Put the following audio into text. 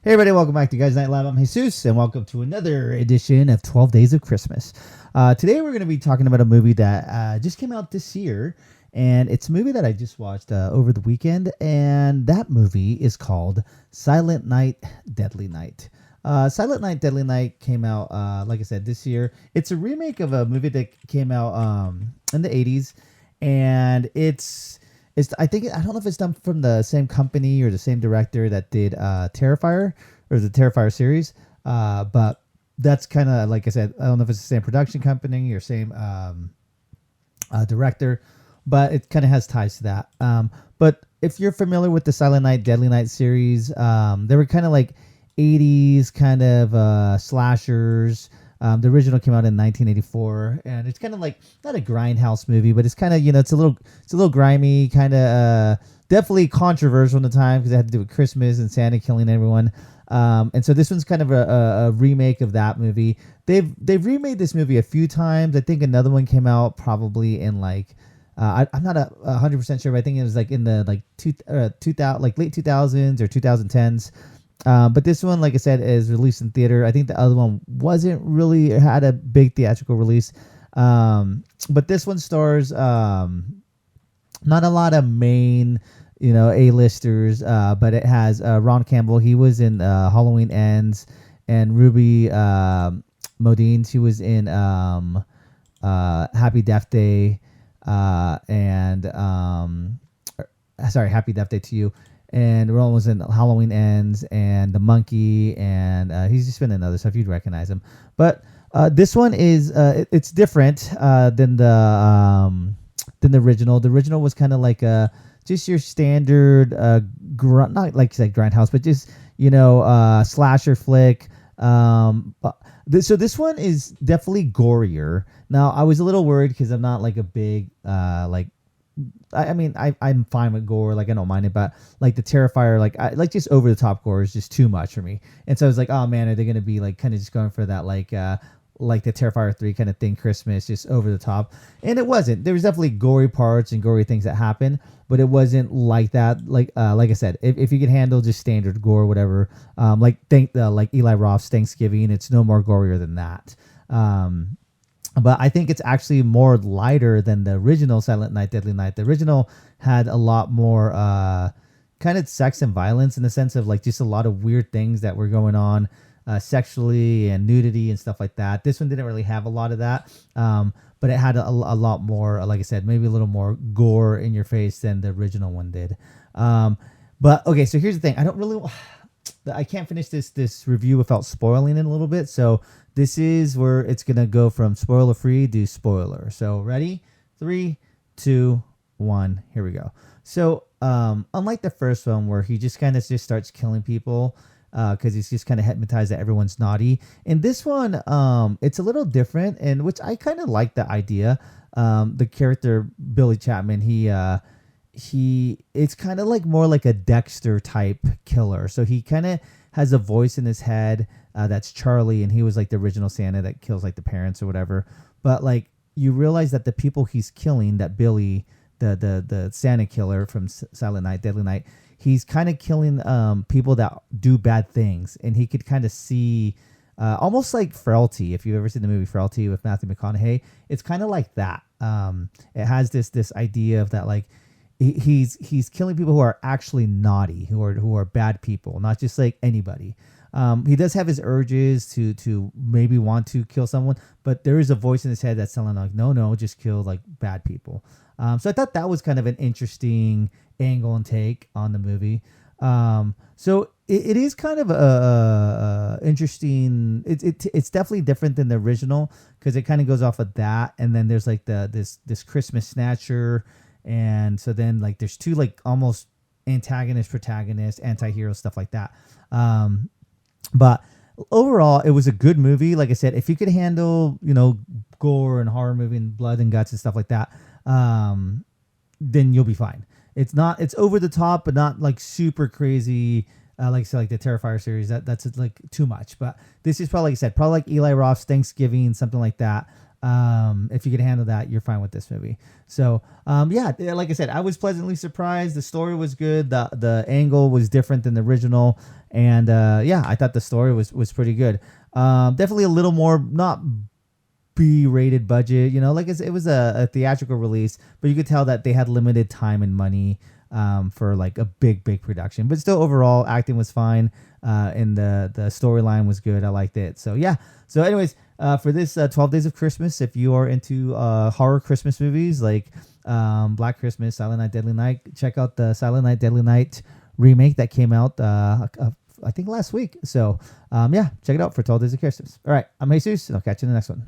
Hey everybody, welcome back to Guys Night Live. I'm Jesus, and welcome to another edition of 12 Days of Christmas. Today we're going to be talking about a movie that just came out this year, and it's a movie that I just watched over the weekend, and that movie is called Silent Night, Deadly Night. Silent Night, Deadly Night came out, like I said, this year. It's a remake of a movie that came out in the 80s, and I don't know if it's done from the same company or the same director that did Terrifier or the Terrifier series, but that's kind of like I said. I don't know if it's the same production company or same director, but it kind of has ties to that. But if you're familiar with the Silent Night, Deadly Night series, they were kind of like 80s kind of slashers. The original came out in 1984, and it's kind of like not a grindhouse movie, but it's kind of it's a little grimy, kind of definitely controversial at the time because it had to do with Christmas and Santa killing everyone. And so this one's kind of a remake of that movie. They've remade this movie a few times. I think another one came out probably in like I'm not 100% sure, but I think it was like in the like 2000 like late 2000s or 2010s. But this one, like I said, is released in theater. I think the other one had a big theatrical release. But this one stars not a lot of main, A-listers, but it has Ron Campbell. He was in Halloween Ends, and Ruby Modine. She was in Happy Death Day, Happy Death Day to You. And Roland was in Halloween Ends and The Monkey, and he's just been in other stuff. You'd recognize him. But this one is it's different than the original. The original was kind of like just your standard not like grindhouse, but just slasher flick. So this one is definitely gorier. Now I was a little worried because I'm not like a big I'm fine with gore, like I don't mind it, but like the Terrifier, like just over the top gore is just too much for me. And so I was like, oh man, are they gonna be like kind of just going for that like the Terrifier 3 kind of thing, Christmas, just over the top? And it wasn't. There was definitely gory parts and gory things that happen, but it wasn't like that. Like I said, if you could handle just standard gore, whatever, like Eli Roth's Thanksgiving, it's no more gorier than that. But I think it's actually more lighter than the original Silent Night, Deadly Night. The original had a lot more kind of sex and violence in the sense of like just a lot of weird things that were going on sexually and nudity and stuff like that. This one didn't really have a lot of that, but it had a lot more, like I said, maybe a little more gore in your face than the original one did. But okay, so here's the thing. I can't finish this review without spoiling it a little bit. So this is where it's going to go from spoiler free to spoiler. So ready? 3, 2, 1. Here we go. So unlike the first one where he just kind of just starts killing people because he's just kind of hypnotized that everyone's naughty. In this one, it's a little different, and which I kind of like the idea. The character Billy Chapman, it's kind of like more like a Dexter type killer. So he kind of has a voice in his head that's Charlie, and he was like the original Santa that kills like the parents or whatever. But like you realize that the people he's killing, that Billy, the Santa killer from Silent Night, Deadly Night, he's kind of killing people that do bad things, and he could kind of see almost like Frailty. If you've ever seen the movie Frailty with Matthew McConaughey, it's kind of like that. It has this idea of that like. He's killing people who are actually naughty, who are bad people, not just like anybody. He does have his urges to maybe want to kill someone, but there is a voice in his head that's telling like, no, just kill like bad people. So I thought that was kind of an interesting angle and take on the movie. So it is kind of a interesting. It's definitely different than the original because it kind of goes off of that, and then there's like this Christmas snatcher. And so then like there's two like almost protagonist, anti-hero, stuff like that. But overall it was a good movie. Like I said, if you could handle, gore and horror movie and blood and guts and stuff like that, then you'll be fine. It's over the top, but not like super crazy. Like I said, like the Terrifier series, that's like too much. But this is probably, like I said, probably like Eli Roth's Thanksgiving, something like that. If you can handle that, you're fine with this movie. So yeah, like I said, I was pleasantly surprised. The story was good. The angle was different than the original, and yeah, I thought the story was pretty good. Definitely a little more not B-rated budget, like it was a theatrical release, but you could tell that they had limited time and money for like a big production. But still, overall, acting was fine, and the storyline was good. I liked it. So yeah. So anyways, for this 12 Days of Christmas, if you are into horror Christmas movies like Black Christmas, Silent Night, Deadly Night, check out the Silent Night, Deadly Night remake that came out I think last week. So yeah, check it out for 12 Days of Christmas. All right, I'm Jesus, and I'll catch you in the next one.